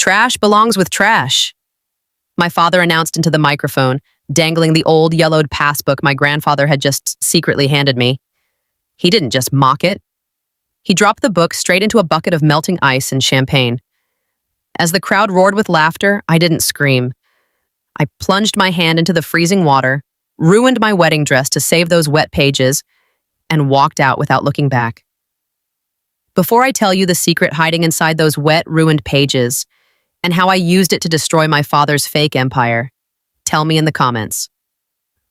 Trash belongs with trash, my father announced into the microphone, dangling the old yellowed passbook my grandfather had just secretly handed me. He didn't just mock it. He dropped the book straight into a bucket of melting ice and champagne. As the crowd roared with laughter, I didn't scream. I plunged my hand into the freezing water, ruined my wedding dress to save those wet pages, and walked out without looking back. Before I tell you the secret hiding inside those wet, ruined pages, and how I used it to destroy my father's fake empire, tell me in the comments.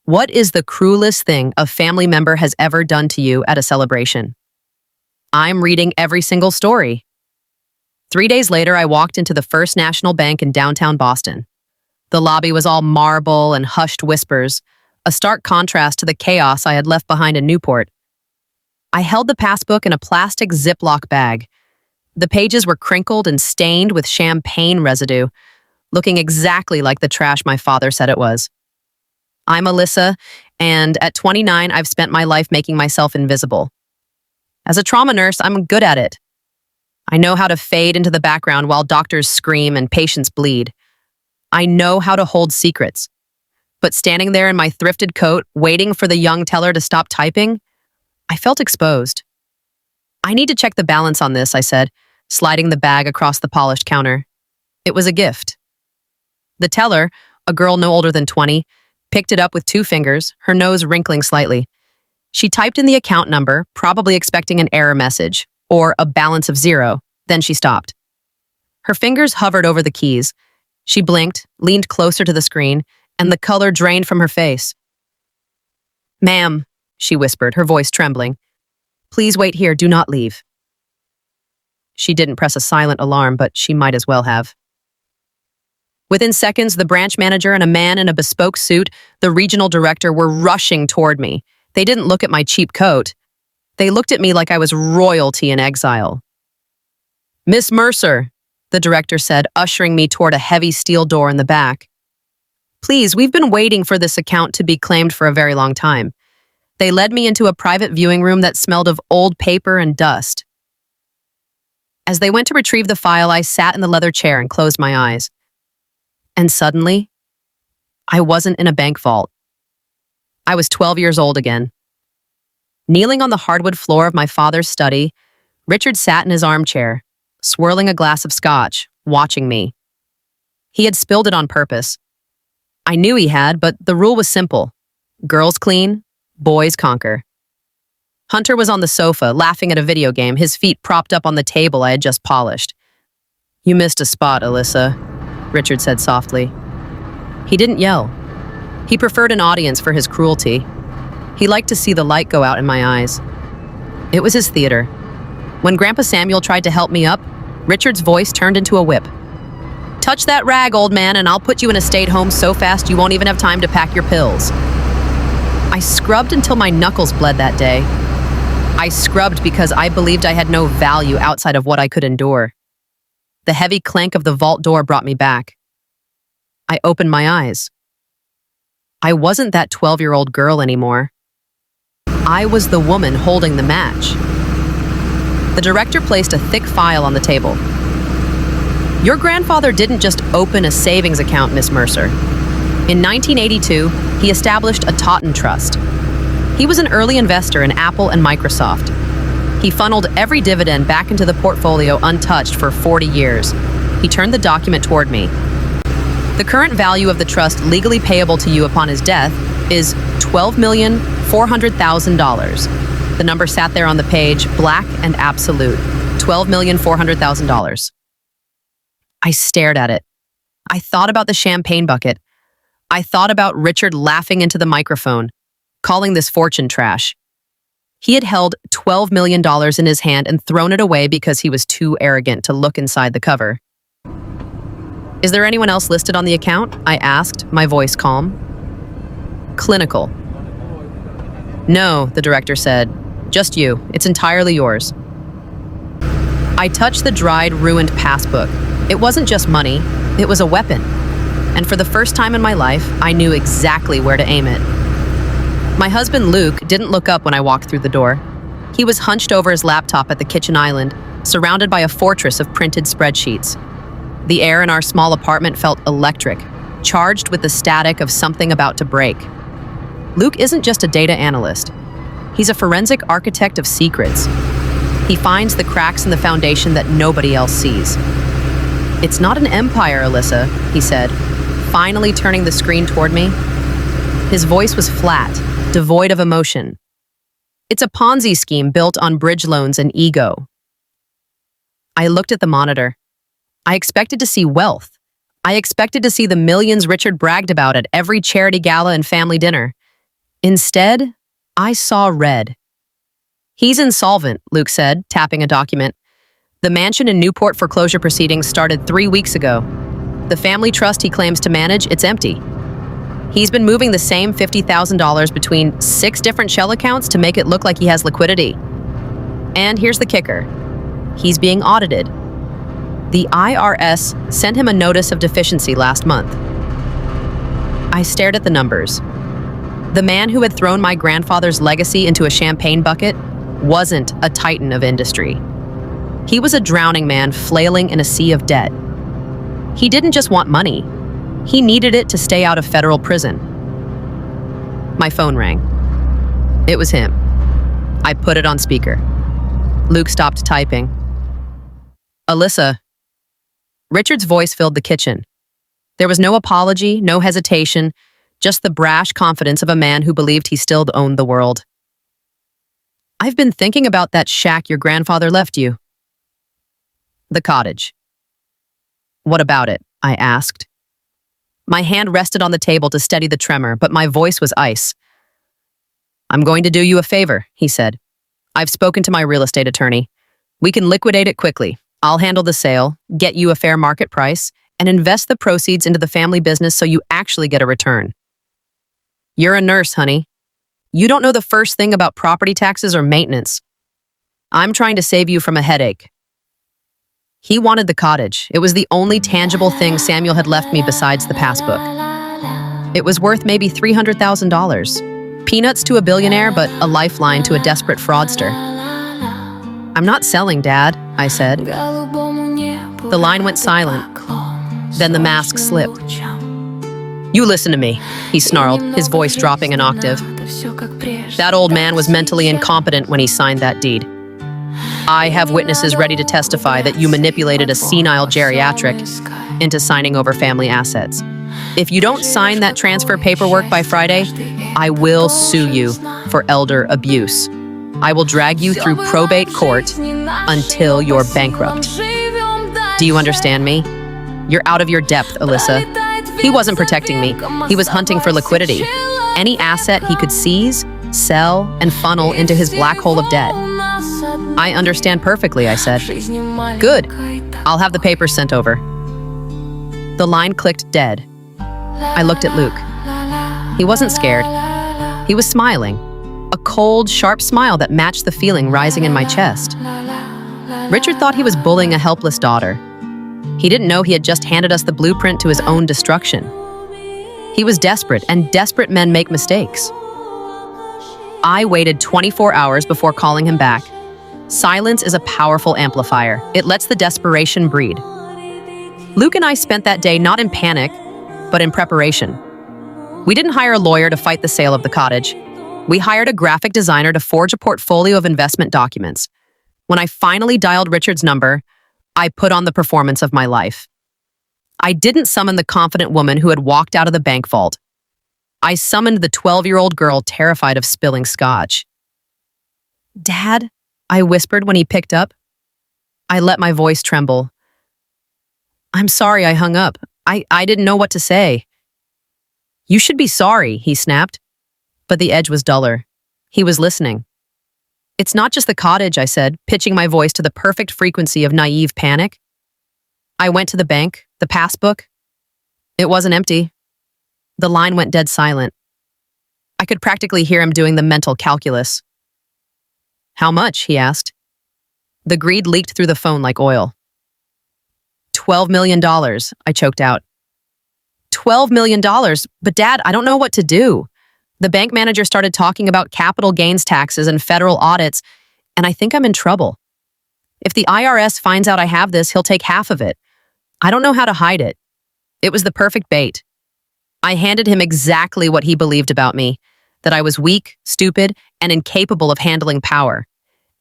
What is the cruelest thing a family member has ever done to you at a celebration? I'm reading every single story. 3 days later, I walked into the First National Bank in downtown Boston. The lobby was all marble and hushed whispers, a stark contrast to the chaos I had left behind in Newport. I held the passbook in a plastic Ziploc bag. The pages were crinkled and stained with champagne residue, looking exactly like the trash my father said it was. I'm Alyssa, and at 29, I've spent my life making myself invisible. As a trauma nurse, I'm good at it. I know how to fade into the background while doctors scream and patients bleed. I know how to hold secrets. But standing there in my thrifted coat, waiting for the young teller to stop typing, I felt exposed. I need to check the balance on this, I said, sliding the bag across the polished counter. It was a gift. The teller, a girl no older than 20, picked it up with 2 fingers, her nose wrinkling slightly. She typed in the account number, probably expecting an error message, or a balance of 0, then she stopped. Her fingers hovered over the keys. She blinked, leaned closer to the screen, and the color drained from her face. "Ma'am," she whispered, her voice trembling. "Please wait here, do not leave." She didn't press a silent alarm, but she might as well have. Within seconds, the branch manager and a man in a bespoke suit, the regional director, were rushing toward me. They didn't look at my cheap coat. They looked at me like I was royalty in exile. "Miss Mercer," the director said, ushering me toward a heavy steel door in the back. "Please, we've been waiting for this account to be claimed for a very long time." They led me into a private viewing room that smelled of old paper and dust. As they went to retrieve the file, I sat in the leather chair and closed my eyes. And suddenly, I wasn't in a bank vault. I was 12 years old again. Kneeling on the hardwood floor of my father's study, Richard sat in his armchair, swirling a glass of scotch, watching me. He had spilled it on purpose. I knew he had, but the rule was simple. Girls clean, boys conquer. Hunter was on the sofa, laughing at a video game, his feet propped up on the table I had just polished. "You missed a spot, Alyssa," Richard said softly. He didn't yell. He preferred an audience for his cruelty. He liked to see the light go out in my eyes. It was his theater. When Grandpa Samuel tried to help me up, Richard's voice turned into a whip. "Touch that rag, old man, and I'll put you in a state home so fast you won't even have time to pack your pills." I scrubbed until my knuckles bled that day. I scrubbed because I believed I had no value outside of what I could endure. The heavy clank of the vault door brought me back. I opened my eyes. I wasn't that 12-year-old girl anymore. I was the woman holding the match. The director placed a thick file on the table. "Your grandfather didn't just open a savings account, Miss Mercer. In 1982, he established a Totten Trust. He was an early investor in Apple and Microsoft. He funneled every dividend back into the portfolio untouched for 40 years. He turned the document toward me. The current value of the trust legally payable to you upon his death is $12,400,000. The number sat there on the page, black and absolute. $12,400,000. I stared at it. I thought about the champagne bucket. I thought about Richard laughing into the microphone, calling this fortune trash. He had held $12 million in his hand and thrown it away because he was too arrogant to look inside the cover. "Is there anyone else listed on the account?" I asked, my voice calm. "Clinical." "No," the director said. "Just you. It's entirely yours." I touched the dried, ruined passbook. It wasn't just money, it was a weapon. And for the first time in my life, I knew exactly where to aim it. My husband, Luke, didn't look up when I walked through the door. He was hunched over his laptop at the kitchen island, surrounded by a fortress of printed spreadsheets. The air in our small apartment felt electric, charged with the static of something about to break. Luke isn't just a data analyst. He's a forensic architect of secrets. He finds the cracks in the foundation that nobody else sees. "It's not an empire, Alyssa," he said, finally turning the screen toward me. His voice was flat, devoid of emotion. "It's a Ponzi scheme built on bridge loans and ego." I looked at the monitor. I expected to see wealth. I expected to see the millions Richard bragged about at every charity gala and family dinner. Instead, I saw red. "He's insolvent," Luke said, tapping a document. "The mansion in Newport foreclosure proceedings started 3 weeks ago. The family trust he claims to manage, it's empty. He's been moving the same $50,000 between 6 different shell accounts to make it look like he has liquidity. And here's the kicker. He's being audited. The IRS sent him a notice of deficiency last month." I stared at the numbers. The man who had thrown my grandfather's legacy into a champagne bucket wasn't a titan of industry. He was a drowning man flailing in a sea of debt. He didn't just want money. He needed it to stay out of federal prison. My phone rang. It was him. I put it on speaker. Luke stopped typing. "Alyssa." Richard's voice filled the kitchen. There was no apology, no hesitation, just the brash confidence of a man who believed he still owned the world. "I've been thinking about that shack your grandfather left you." "The cottage." "What about it?" I asked. My hand rested on the table to steady the tremor, but my voice was ice. "I'm going to do you a favor," he said. "I've spoken to my real estate attorney. We can liquidate it quickly. I'll handle the sale, get you a fair market price, and invest the proceeds into the family business so you actually get a return." "You're a nurse, honey. You don't know the first thing about property taxes or maintenance. I'm trying to save you from a headache." He wanted the cottage. It was the only tangible thing Samuel had left me besides the passbook. It was worth maybe $300,000. Peanuts to a billionaire, but a lifeline to a desperate fraudster. "I'm not selling, Dad," I said. The line went silent. Then the mask slipped. "You listen to me," he snarled, his voice dropping an octave. "That old man was mentally incompetent when he signed that deed. I have witnesses ready to testify that you manipulated a senile geriatric into signing over family assets. If you don't sign that transfer paperwork by Friday, I will sue you for elder abuse. I will drag you through probate court until you're bankrupt. Do you understand me? You're out of your depth, Alyssa." He wasn't protecting me. He was hunting for liquidity. Any asset he could seize, sell, and funnel into his black hole of debt. "I understand perfectly," I said. "Good. I'll have the papers sent over." The line clicked dead. I looked at Luke. He wasn't scared. He was smiling. A cold, sharp smile that matched the feeling rising in my chest. Richard thought he was bullying a helpless daughter. He didn't know he had just handed us the blueprint to his own destruction. He was desperate, and desperate men make mistakes. I waited 24 hours before calling him back. Silence is a powerful amplifier. It lets the desperation breed. Luke and I spent that day not in panic, but in preparation. We didn't hire a lawyer to fight the sale of the cottage. We hired a graphic designer to forge a portfolio of investment documents. When I finally dialed Richard's number, I put on the performance of my life. I didn't summon the confident woman who had walked out of the bank vault. I summoned the 12-year-old girl terrified of spilling scotch. "Dad?" I whispered when he picked up. I let my voice tremble. "I'm sorry I hung up. I didn't know what to say." "You should be sorry," he snapped. But the edge was duller. He was listening. "It's not just the cottage," I said, pitching my voice to the perfect frequency of naive panic. I went to the bank, the passbook. It wasn't empty. The line went dead silent. I could practically hear him doing the mental calculus. "How much?" he asked. The greed leaked through the phone like oil. $12 million, I choked out. $12 million, but Dad, I don't know what to do. The bank manager started talking about capital gains taxes and federal audits, and I think I'm in trouble. If the IRS finds out I have this, he'll take half of it. I don't know how to hide it. It was the perfect bait. I handed him exactly what he believed about me, that I was weak, stupid, and incapable of handling power.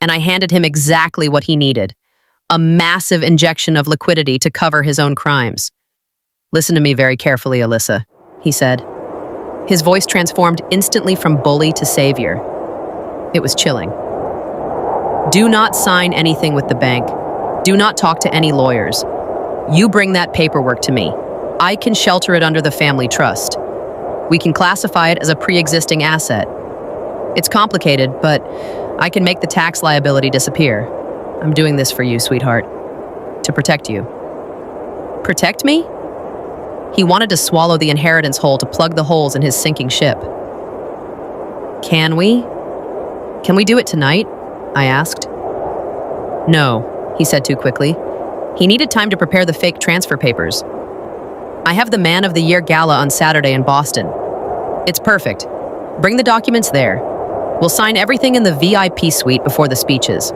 And I handed him exactly what he needed, a massive injection of liquidity to cover his own crimes. Listen to me very carefully, Alyssa, he said. His voice transformed instantly from bully to savior. It was chilling. Do not sign anything with the bank. Do not talk to any lawyers. You bring that paperwork to me. I can shelter it under the family trust. We can classify it as a pre-existing asset. It's complicated, but I can make the tax liability disappear. I'm doing this for you, sweetheart. To protect you. Protect me? He wanted to swallow the inheritance hole to plug the holes in his sinking ship. Can we? Can we do it tonight? I asked. No, he said too quickly. He needed time to prepare the fake transfer papers. I have the Man of the Year Gala on Saturday in Boston. It's perfect. Bring the documents there. We'll sign everything in the VIP suite before the speeches.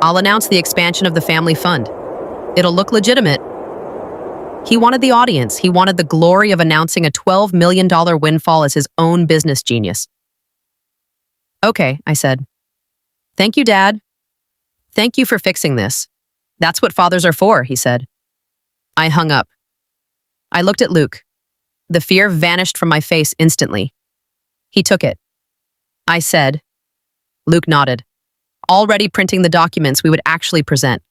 I'll announce the expansion of the family fund. It'll look legitimate. He wanted the audience. He wanted the glory of announcing a $12 million windfall as his own business genius. Okay, I said. Thank you, Dad. Thank you for fixing this. That's what fathers are for, he said. I hung up. I looked at Luke. The fear vanished from my face instantly. He took it. I said. Luke nodded, already printing the documents we would actually present.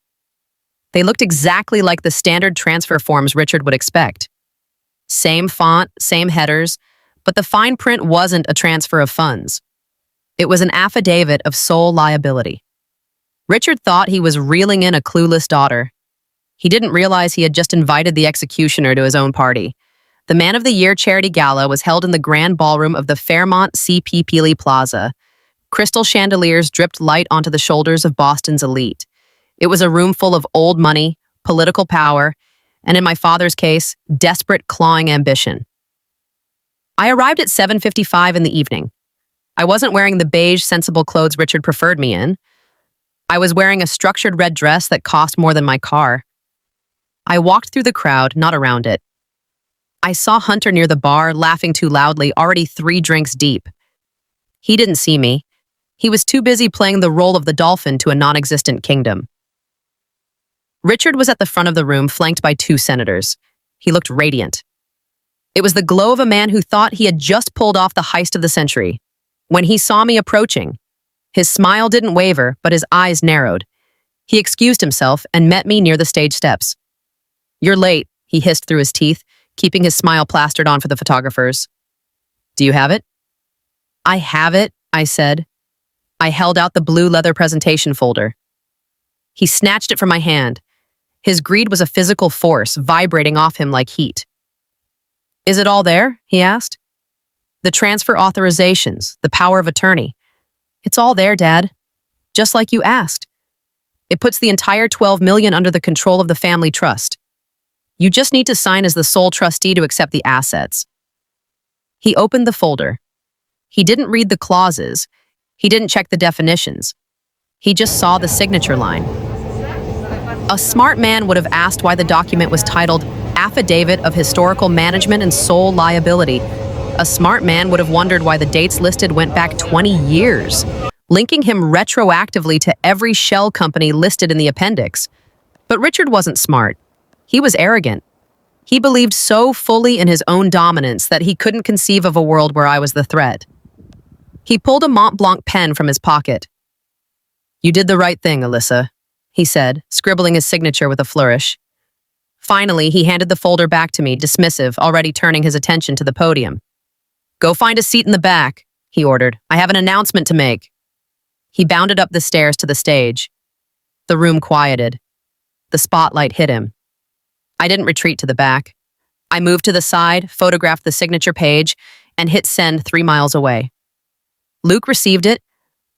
They looked exactly like the standard transfer forms Richard would expect. Same font, same headers, but the fine print wasn't a transfer of funds. It was an affidavit of sole liability. Richard thought he was reeling in a clueless daughter. He didn't realize he had just invited the executioner to his own party. The Man of the Year Charity Gala was held in the grand ballroom of the Fairmont C.P. Peely Plaza. Crystal chandeliers dripped light onto the shoulders of Boston's elite. It was a room full of old money, political power, and in my father's case, desperate, clawing ambition. I arrived at 7:55 in the evening. I wasn't wearing the beige, sensible clothes Richard preferred me in. I was wearing a structured red dress that cost more than my car. I walked through the crowd, not around it. I saw Hunter near the bar, laughing too loudly, already 3 drinks deep. He didn't see me. He was too busy playing the role of the dolphin to a non-existent kingdom. Richard was at the front of the room, flanked by 2 senators. He looked radiant. It was the glow of a man who thought he had just pulled off the heist of the century. When he saw me approaching, his smile didn't waver, but his eyes narrowed. He excused himself and met me near the stage steps. "You're late," he hissed through his teeth, keeping his smile plastered on for the photographers. "Do you have it?" "I have it," I said. I held out the blue leather presentation folder. He snatched it from my hand. His greed was a physical force, vibrating off him like heat. "Is it all there?" he asked. "The transfer authorizations, the power of attorney. It's all there, Dad. Just like you asked. It puts the entire $12 million under the control of the family trust. You just need to sign as the sole trustee to accept the assets." He opened the folder. He didn't read the clauses. He didn't check the definitions. He just saw the signature line. A smart man would have asked why the document was titled Affidavit of Historical Management and Sole Liability. A smart man would have wondered why the dates listed went back 20 years, linking him retroactively to every shell company listed in the appendix. But Richard wasn't smart. He was arrogant. He believed so fully in his own dominance that he couldn't conceive of a world where I was the threat. He pulled a Mont Blanc pen from his pocket. "You did the right thing, Alyssa," he said, scribbling his signature with a flourish. Finally, he handed the folder back to me, dismissive, already turning his attention to the podium. "Go find a seat in the back," he ordered. "I have an announcement to make." He bounded up the stairs to the stage. The room quieted. The spotlight hit him. I didn't retreat to the back. I moved to the side, photographed the signature page, and hit send 3 miles away. Luke received it,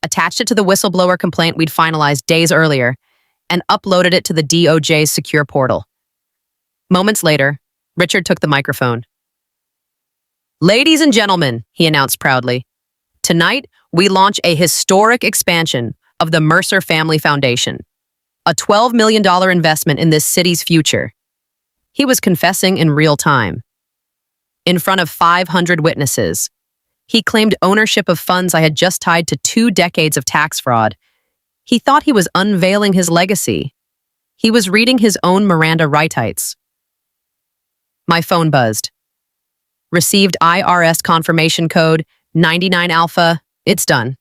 attached it to the whistleblower complaint we'd finalized days earlier, and uploaded it to the DOJ's secure portal. Moments later, Richard took the microphone. "Ladies and gentlemen," he announced proudly, "tonight we launch a historic expansion of the Mercer Family Foundation, a $12 million investment in this city's future. He was confessing in real time. In front of 500 witnesses, he claimed ownership of funds I had just tied to 2 decades of tax fraud. He thought he was unveiling his legacy. He was reading his own Miranda rights. My phone buzzed. Received IRS confirmation code 99 Alpha. It's done.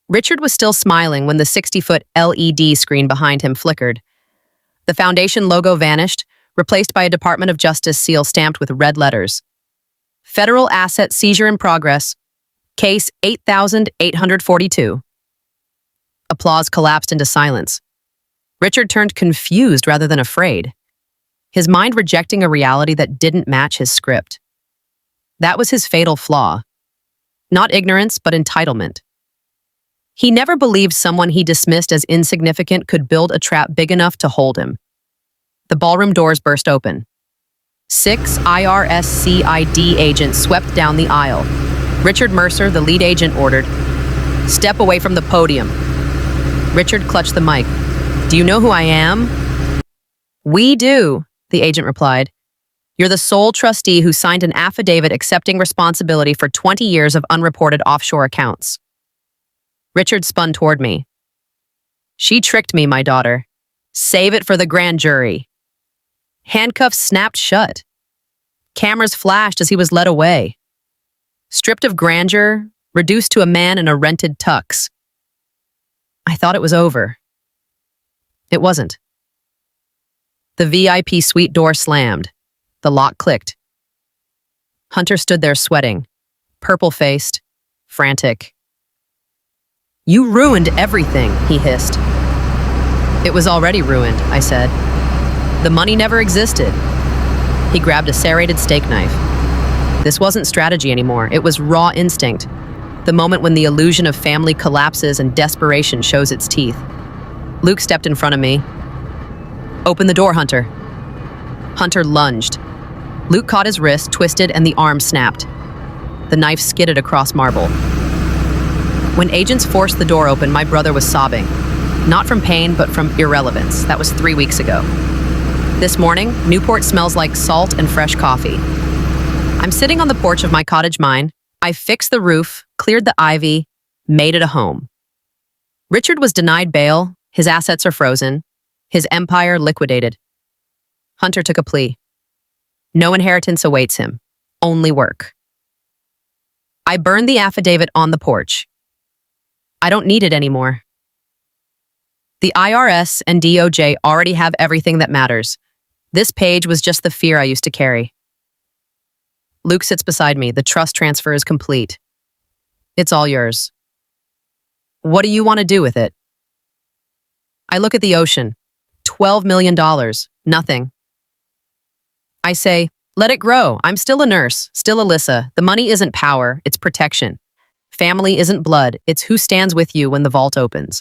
Richard was still smiling when the 60-foot LED screen behind him flickered. The foundation logo vanished, replaced by a Department of Justice seal stamped with red letters. Federal asset seizure in progress. Case 8842. Applause collapsed into silence. Richard turned confused rather than afraid, his mind rejecting a reality that didn't match his script. That was his fatal flaw. Not ignorance, but entitlement. He never believed someone he dismissed as insignificant could build a trap big enough to hold him. The ballroom doors burst open. 6 IRS-CID agents swept down the aisle. Richard Mercer, the lead agent, ordered, "Step away from the podium." Richard clutched the mic. "Do you know who I am?" "We do," the agent replied. "You're the sole trustee who signed an affidavit accepting responsibility for 20 years of unreported offshore accounts." Richard spun toward me. "She tricked me, my daughter. Save it for the grand jury." Handcuffs snapped shut. Cameras flashed as he was led away. Stripped of grandeur, reduced to a man in a rented tux. I thought it was over. It wasn't. The VIP suite door slammed. The lock clicked. Hunter stood there sweating, purple-faced, frantic. "You ruined everything," he hissed. "It was already ruined," I said. "The money never existed." He grabbed a serrated steak knife. This wasn't strategy anymore. It was raw instinct. The moment when the illusion of family collapses and desperation shows its teeth. Luke stepped in front of me. "Open the door, Hunter." Hunter lunged. Luke caught his wrist, twisted, and the arm snapped. The knife skidded across marble. When agents forced the door open, my brother was sobbing. Not from pain, but from irrelevance. That was 3 weeks ago. This morning, Newport smells like salt and fresh coffee. I'm sitting on the porch of my cottage mine. I fixed the roof, cleared the ivy, made it a home. Richard was denied bail. His assets are frozen. His empire liquidated. Hunter took a plea. No inheritance awaits him. Only work. I burned the affidavit on the porch. I don't need it anymore. The IRS and DOJ already have everything that matters. This page was just the fear I used to carry. Luke sits beside me. The trust transfer is complete. It's all yours. What do you want to do with it? I look at the ocean. $12 million. Nothing. I say, let it grow. I'm still a nurse, still Alyssa. The money isn't power, it's protection. Family isn't blood, it's who stands with you when the vault opens.